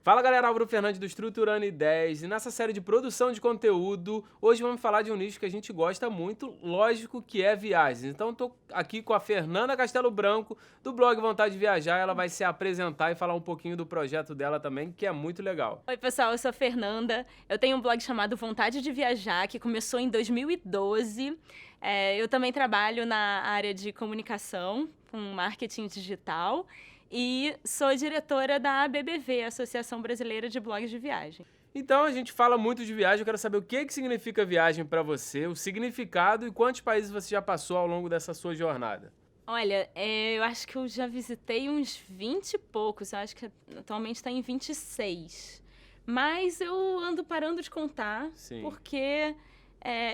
Fala galera, Álvaro Fernandes do Estruturando Ideias, e nessa série de produção de conteúdo, hoje vamos falar de um nicho que a gente gosta muito, lógico que é viagens. Então eu tô aqui com a Fernanda Castelo Branco, do blog Vontade de Viajar, ela vai se apresentar e falar um pouquinho do projeto dela também, que é muito legal. Oi pessoal, eu sou a Fernanda, eu tenho um blog chamado Vontade de Viajar, que começou em 2012. Eu também trabalho na área de comunicação, com marketing digital, e sou diretora da ABBV, Associação Brasileira de Blogs de Viagem. Então a gente fala muito de viagem, eu quero saber o que significa viagem pra você, o significado e quantos países você já passou ao longo dessa sua jornada. Olha, eu acho que eu já visitei uns 20 e poucos, eu acho que atualmente está em 26. Mas eu ando parando de contar, Sim. porque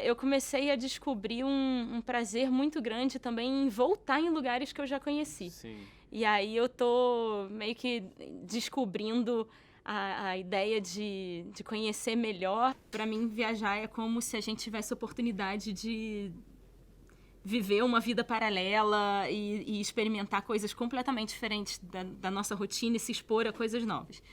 eu comecei a descobrir um prazer muito grande também em voltar em lugares que eu já conheci. Sim. E aí eu tô meio que descobrindo a ideia de conhecer melhor. Para mim, viajar é como se a gente tivesse oportunidade de viver uma vida paralela e experimentar coisas completamente diferentes da nossa rotina e se expor a coisas novas.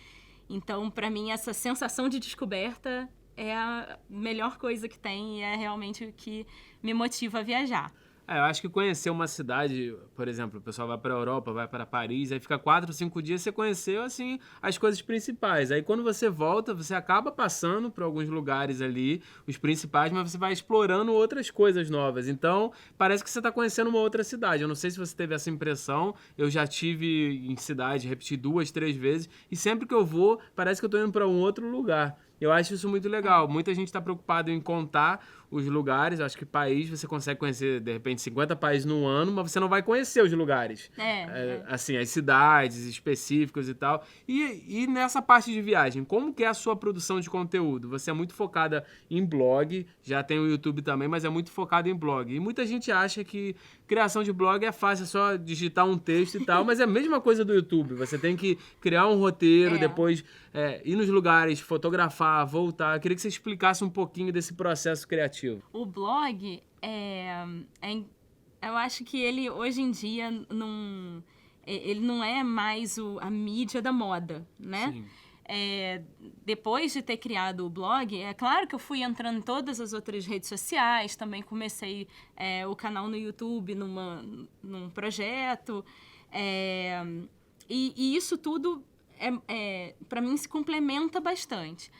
Então, para mim, essa sensação de descoberta é a melhor coisa que tem e é realmente o que me motiva a viajar. Eu acho que conhecer uma cidade, por exemplo, o pessoal vai para a Europa, vai para Paris, aí fica 4, 5 dias, você conheceu, assim, as coisas principais. Aí quando você volta, você acaba passando por alguns lugares ali, os principais, mas você vai explorando outras coisas novas. Então, parece que você está conhecendo uma outra cidade. Eu não sei se você teve essa impressão, eu já tive em cidade, repeti 2, 3 vezes, e sempre que eu vou, parece que eu estou indo para um outro lugar. Eu acho isso muito legal. Muita gente está preocupada em contar os lugares. Eu acho que país você consegue conhecer, de repente, 50 países no ano, mas você não vai conhecer os lugares. Assim, as cidades específicas e tal. E nessa parte de viagem, como que é a sua produção de conteúdo? Você é muito focada em blog, já tem o YouTube também, mas é muito focada em blog. E muita gente acha que criação de blog é fácil, é só digitar um texto e tal, mas é a mesma coisa do YouTube. Você tem que criar um roteiro, depois ir nos lugares, fotografar, voltar. Eu queria que você explicasse um pouquinho desse processo criativo. O blog eu acho que ele hoje em dia ele não é mais a mídia da moda, né? Sim. Depois de ter criado o blog, é claro que eu fui entrando em todas as outras redes sociais, também comecei o canal no YouTube num projeto, e isso tudo para mim se complementa bastante.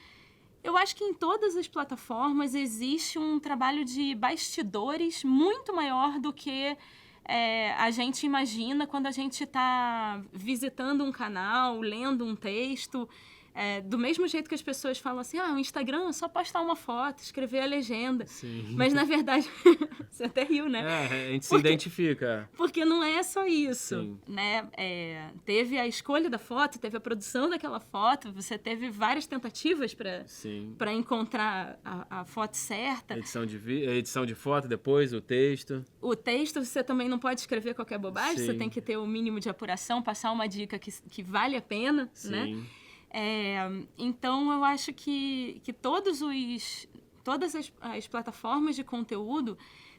Eu acho que em todas as plataformas existe um trabalho de bastidores muito maior do que a gente imagina quando a gente está visitando um canal, lendo um texto. Do mesmo jeito que as pessoas falam assim, o Instagram é só postar uma foto, escrever a legenda. Sim. Mas, na verdade, você até riu, né? A gente se identifica. Porque não é só isso, Sim. né? Teve a escolha da foto, teve a produção daquela foto, você teve várias tentativas para encontrar a foto certa. Edição de foto, depois o texto. O texto você também não pode escrever qualquer bobagem, Sim. Você tem que ter o mínimo de apuração, passar uma dica que vale a pena, Sim. né? Então, eu acho que todas as plataformas de conteúdo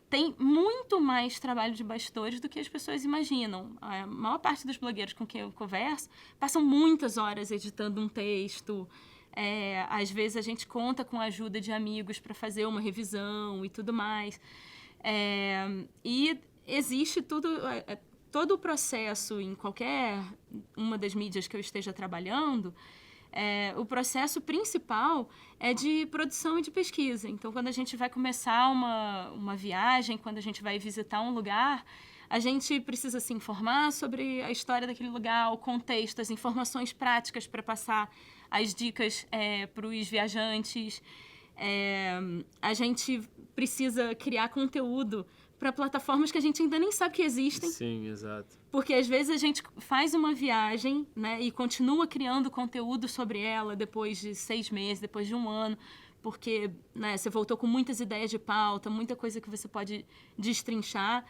têm muito mais trabalho de bastidores do que as pessoas imaginam. A maior parte dos blogueiros com quem eu converso passam muitas horas editando um texto. Às vezes, a gente conta com a ajuda de amigos para fazer uma revisão e tudo mais. E existe todo o processo em qualquer uma das mídias que eu esteja trabalhando. O processo principal é de produção e de pesquisa. Então, quando a gente vai começar uma viagem, quando a gente vai visitar um lugar, a gente precisa se informar sobre a história daquele lugar, o contexto, as informações práticas para passar as dicas para os viajantes. A gente precisa criar conteúdo para plataformas que a gente ainda nem sabe que existem. Sim, exato. Porque às vezes a gente faz uma viagem, né, e continua criando conteúdo sobre ela depois de 6 meses, depois de 1 ano, porque, né, você voltou com muitas ideias de pauta, muita coisa que você pode destrinchar.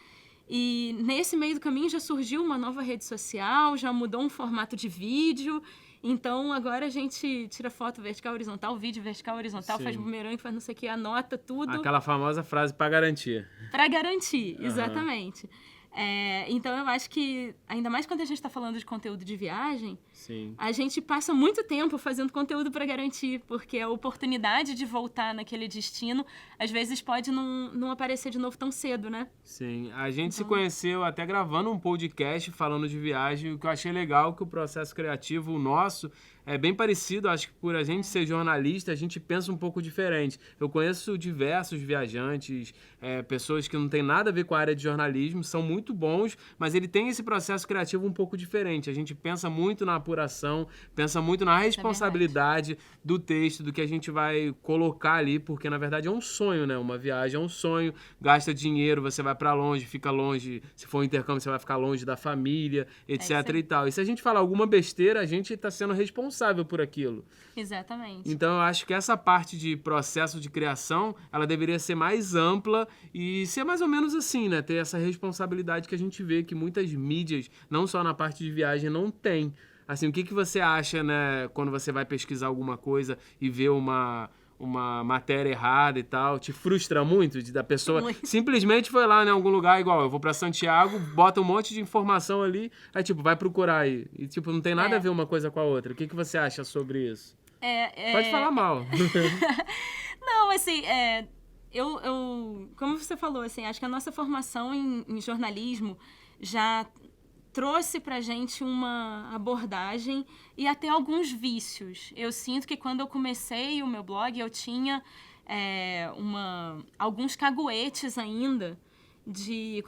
E nesse meio do caminho já surgiu uma nova rede social, já mudou um formato de vídeo. Então, agora a gente tira foto vertical, horizontal, vídeo vertical, horizontal, faz bumerangue, faz não sei o que, anota tudo. Aquela famosa frase para garantir. Para garantir, exatamente. Então, eu acho que, ainda mais quando a gente está falando de conteúdo de viagem, Sim. a gente passa muito tempo fazendo conteúdo para garantir, porque a oportunidade de voltar naquele destino, às vezes, pode não aparecer de novo tão cedo, né? Sim, a gente se conheceu até gravando um podcast falando de viagem, o que eu achei legal que o processo criativo nosso é bem parecido, acho que por a gente ser jornalista, a gente pensa um pouco diferente. Eu conheço diversos viajantes, pessoas que não têm nada a ver com a área de jornalismo, são muito bons, mas ele tem esse processo criativo um pouco diferente. A gente pensa muito na apuração, pensa muito na responsabilidade do texto, do que a gente vai colocar ali, porque na verdade é um sonho, né? Uma viagem é um sonho, gasta dinheiro, você vai pra longe, fica longe, se for um intercâmbio você vai ficar longe da família, etc e tal. E se a gente falar alguma besteira, a gente tá sendo responsável por aquilo. Exatamente. Então eu acho que essa parte de processo de criação, ela deveria ser mais ampla e ser mais ou menos assim, né? Ter essa responsabilidade que a gente vê que muitas mídias, não só na parte de viagem, não tem. Assim, o que você acha, né, quando você vai pesquisar alguma coisa e vê uma matéria errada e tal, te frustra muito da pessoa simplesmente foi lá em algum lugar igual, eu vou pra Santiago, bota um monte de informação ali, aí tipo, vai procurar aí, e tipo, não tem nada a ver uma coisa com a outra. O que você acha sobre isso? Pode falar mal. Não, assim, como você falou, assim, acho que a nossa formação em jornalismo já trouxe pra gente uma abordagem e até alguns vícios. Eu sinto que quando eu comecei o meu blog, eu tinha alguns caguetes ainda de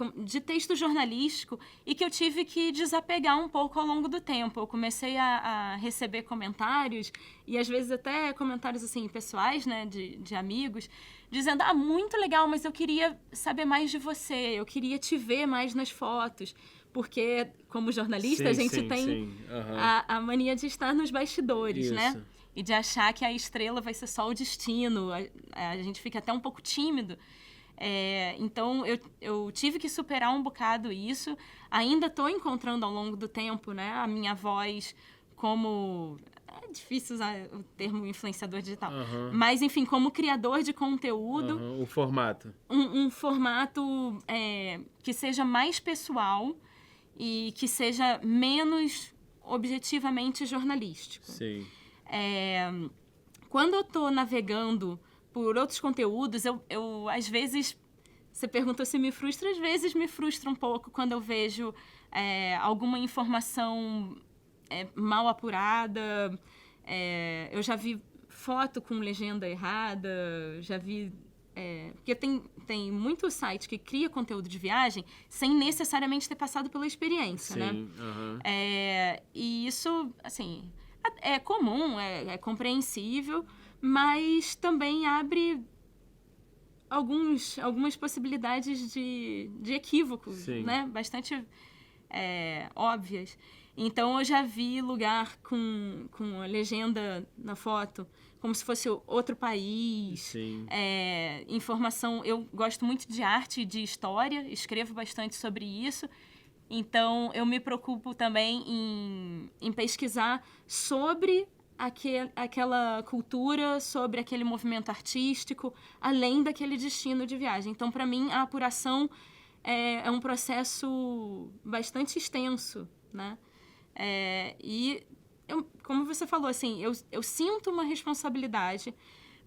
texto jornalístico e que eu tive que desapegar um pouco ao longo do tempo. Eu comecei a receber comentários e às vezes até comentários assim pessoais, né, de amigos, dizendo, muito legal, mas eu queria saber mais de você, eu queria te ver mais nas fotos. Porque, como jornalista, a gente tem a mania de estar nos bastidores, né? E de achar que a estrela vai ser só o destino. A gente fica até um pouco tímido. Então, eu tive que superar um bocado isso. Ainda estou encontrando ao longo do tempo, né, a minha voz como... É difícil usar o termo influenciador digital. Mas, enfim, como criador de conteúdo... O formato. Um formato que seja mais pessoal e que seja menos objetivamente jornalístico. Sim. Quando eu estou navegando por outros conteúdos, eu às vezes... Você perguntou se me frustra, às vezes me frustra um pouco quando eu vejo alguma informação mal apurada. Eu já vi foto com legenda errada, já vi... porque tem muito site que cria conteúdo de viagem sem necessariamente ter passado pela experiência, né? E isso, assim, é comum, é compreensível, mas também abre algumas possibilidades de equívocos, né? Bastante óbvias. Então, eu já vi lugar com a legenda na foto como se fosse outro país. Informação... Eu gosto muito de arte e de história, escrevo bastante sobre isso. Então, eu me preocupo também em pesquisar sobre aquela cultura, sobre aquele movimento artístico, além daquele destino de viagem. Então, para mim, a apuração é um processo bastante extenso, né? Como você falou, assim, eu sinto uma responsabilidade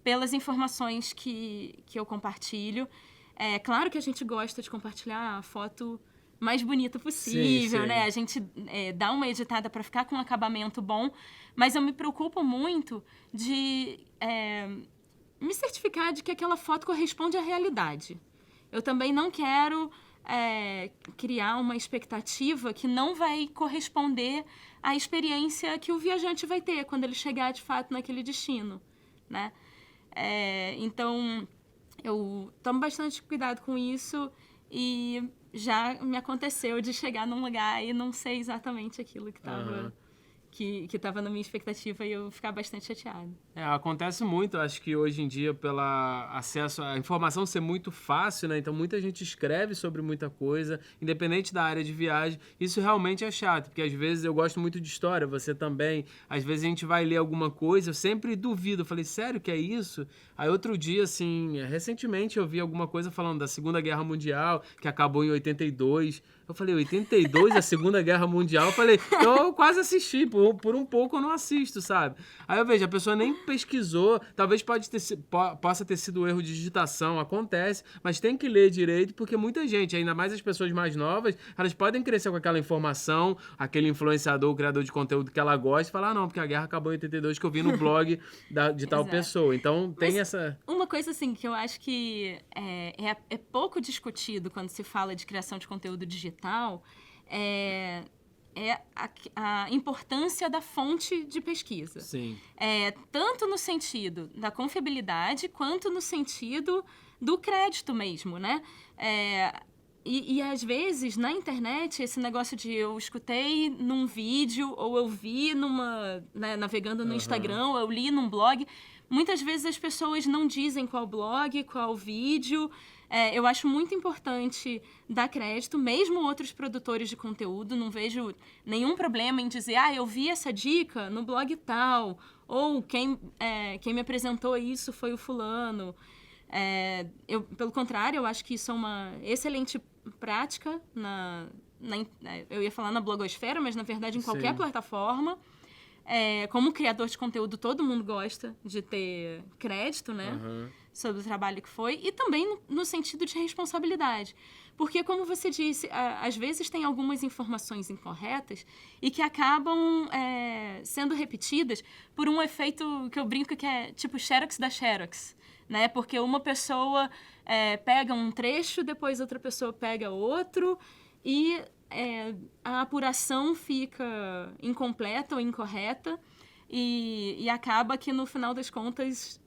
pelas informações que eu compartilho. É claro que a gente gosta de compartilhar a foto mais bonita possível, né? A gente dá uma editada para ficar com um acabamento bom, mas eu me preocupo muito de me certificar de que aquela foto corresponde à realidade. Eu também não quero criar uma expectativa que não vai corresponder à experiência que o viajante vai ter quando ele chegar, de fato, naquele destino, né? Então, eu tomo bastante cuidado com isso e já me aconteceu de chegar num lugar e não sei exatamente aquilo que estava... Que estava na minha expectativa e eu ficar bastante chateada. Acontece muito, acho que hoje em dia, pelo acesso à informação ser muito fácil, né? Então muita gente escreve sobre muita coisa, independente da área de viagem. Isso realmente é chato, porque às vezes eu gosto muito de história, você também. Às vezes a gente vai ler alguma coisa, eu sempre duvido. Eu falei, sério que é isso? Aí outro dia, assim, recentemente eu vi alguma coisa falando da Segunda Guerra Mundial, que acabou em 82. Eu falei, 82, a Segunda Guerra Mundial? Eu falei, eu quase assisti, por um pouco eu não assisto, sabe? Aí eu vejo, a pessoa nem pesquisou, talvez possa ter sido um erro de digitação, acontece, mas tem que ler direito, porque muita gente, ainda mais as pessoas mais novas, elas podem crescer com aquela informação, aquele influenciador, o criador de conteúdo que ela gosta, e falar, não, porque a guerra acabou em 82, que eu vi no blog de tal pessoa. Então, tem essa... Uma coisa, assim, que eu acho que é pouco discutido quando se fala de criação de conteúdo digital é a importância da fonte de pesquisa. Sim. Tanto no sentido da confiabilidade, quanto no sentido do crédito mesmo, né? E às vezes, na internet, esse negócio de eu escutei num vídeo, ou eu vi navegando no Instagram, ou eu li num blog, muitas vezes as pessoas não dizem qual blog, qual vídeo. Eu acho muito importante dar crédito, mesmo outros produtores de conteúdo. Não vejo nenhum problema em dizer, eu vi essa dica no blog tal, ou quem me apresentou isso foi o fulano. Pelo contrário, eu acho que isso é uma excelente prática eu ia falar na blogosfera, mas na verdade em qualquer plataforma. Como criador de conteúdo, todo mundo gosta de ter crédito, né? Sobre o trabalho que foi. E também no sentido de responsabilidade. Porque, como você disse, às vezes tem algumas informações incorretas e que acabam sendo repetidas por um efeito que eu brinco que é tipo Xerox da Xerox. Né? Porque uma pessoa pega um trecho, depois outra pessoa pega outro e a apuração fica incompleta ou incorreta e acaba que, no final das contas,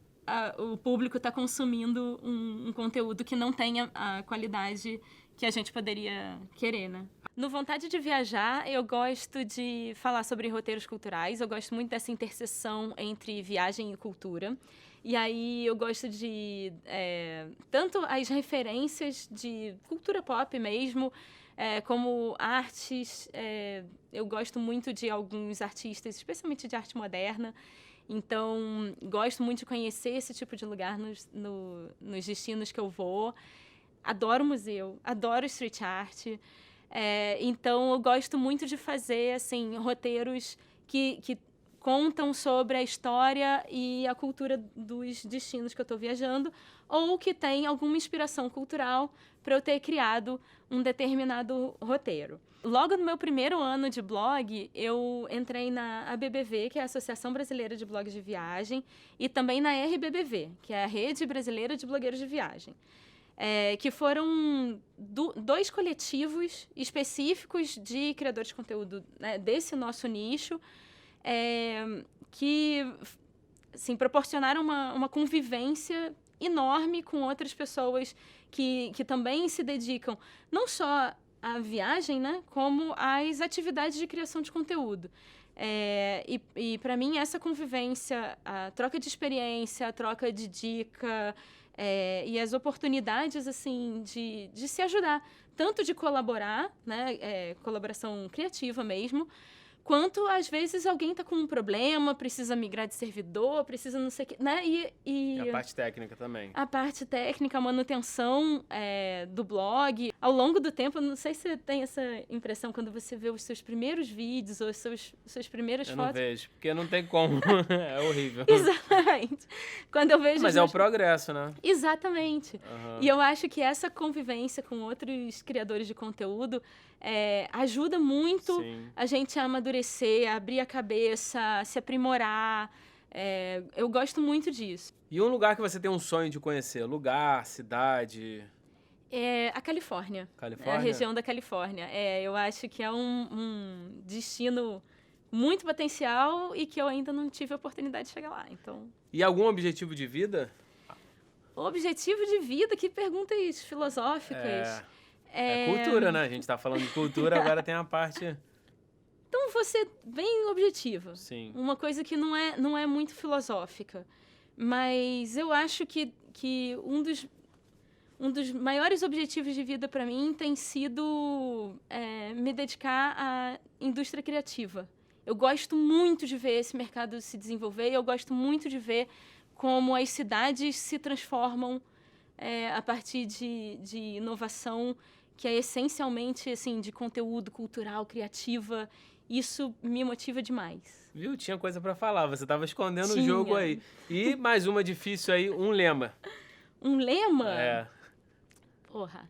o público está consumindo um conteúdo que não tenha a qualidade que a gente poderia querer, né? No Vontade de Viajar, eu gosto de falar sobre roteiros culturais, eu gosto muito dessa interseção entre viagem e cultura. E aí eu gosto de tanto as referências de cultura pop mesmo, como artes. Eu gosto muito de alguns artistas, especialmente de arte moderna. Então, gosto muito de conhecer esse tipo de lugar nos destinos que eu vou. Adoro museu, adoro street art. Então, eu gosto muito de fazer assim, roteiros que contam sobre a história e a cultura dos destinos que eu estou viajando, ou que tem alguma inspiração cultural para eu ter criado um determinado roteiro. Logo no meu primeiro ano de blog, eu entrei na ABBV, que é a Associação Brasileira de Blogs de Viagem, e também na RBBV, que é a Rede Brasileira de Blogueiros de Viagem. Que foram dois coletivos específicos de criadores de conteúdo, né, desse nosso nicho, que assim, proporcionaram uma convivência enorme com outras pessoas que também se dedicam não só à viagem, né, como às atividades de criação de conteúdo. E para mim, essa convivência, a troca de experiência, a troca de dica e as oportunidades assim, de se ajudar, tanto de colaborar, né, colaboração criativa mesmo, quanto, às vezes, alguém está com um problema, precisa migrar de servidor, precisa não sei o quê, né? E a parte técnica também. A parte técnica, a manutenção do blog. Ao longo do tempo, eu não sei se você tem essa impressão quando você vê os seus primeiros vídeos ou suas primeiras fotos. Eu não vejo, porque não tem como. É horrível. Exatamente. Quando eu vejo... Mas é o progresso, né? Exatamente. E eu acho que essa convivência com outros criadores de conteúdo ajuda muito a gente a amadurecer, a abrir a cabeça, a se aprimorar. Eu gosto muito disso. E um lugar que você tem um sonho de conhecer? Lugar, cidade? A Califórnia. Califórnia? A região da Califórnia. Eu acho que é um destino muito potencial e que eu ainda não tive a oportunidade de chegar lá. Então... E algum objetivo de vida? Objetivo de vida? Que perguntas filosóficas. Cultura, né? A gente tá falando de cultura, agora tem a parte... Então, vou ser bem objetiva. Sim. Uma coisa que não é muito filosófica. Mas eu acho que um dos maiores objetivos de vida para mim tem sido me dedicar à indústria criativa. Eu gosto muito de ver esse mercado se desenvolver e eu gosto muito de ver como as cidades se transformam a partir de inovação que é essencialmente, assim, de conteúdo cultural, criativa. Isso me motiva demais. Viu? Tinha coisa pra falar, você tava escondendo o Tinha. jogo aí. E mais uma difícil aí, um lema. Um lema? É. Porra.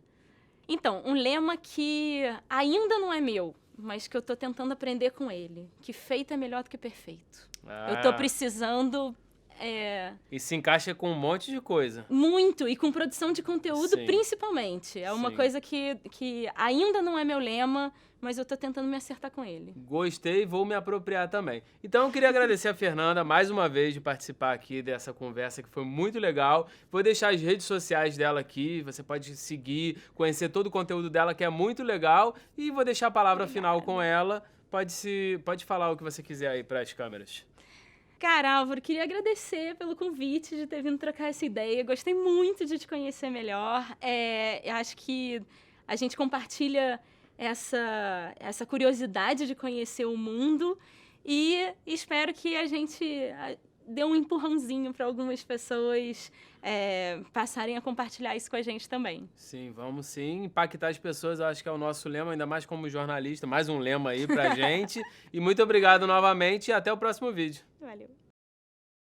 Então, um lema que ainda não é meu, mas que eu tô tentando aprender com ele. Que feito é melhor do que perfeito. Eu tô precisando... E se encaixa com um monte de coisa. Muito, e com produção de conteúdo Sim. principalmente. É uma Sim. coisa que ainda não é meu lema, mas eu tô tentando me acertar com ele. Gostei, vou me apropriar também. Então eu queria agradecer a Fernanda mais uma vez de participar aqui dessa conversa que foi muito legal. Vou deixar as redes sociais dela aqui, você pode seguir, conhecer todo o conteúdo dela que é muito legal. E vou deixar a palavra final com ela. Pode falar o que você quiser aí para as câmeras. Cara, Álvaro, queria agradecer pelo convite de ter vindo trocar essa ideia. Gostei muito de te conhecer melhor. Eu acho que a gente compartilha essa curiosidade de conhecer o mundo e espero que a gente dê um empurrãozinho para algumas pessoas passarem a compartilhar isso com a gente também. Sim, vamos sim. Impactar as pessoas, eu acho que é o nosso lema, ainda mais como jornalista. Mais um lema aí pra gente. E muito obrigado novamente e até o próximo vídeo. Valeu.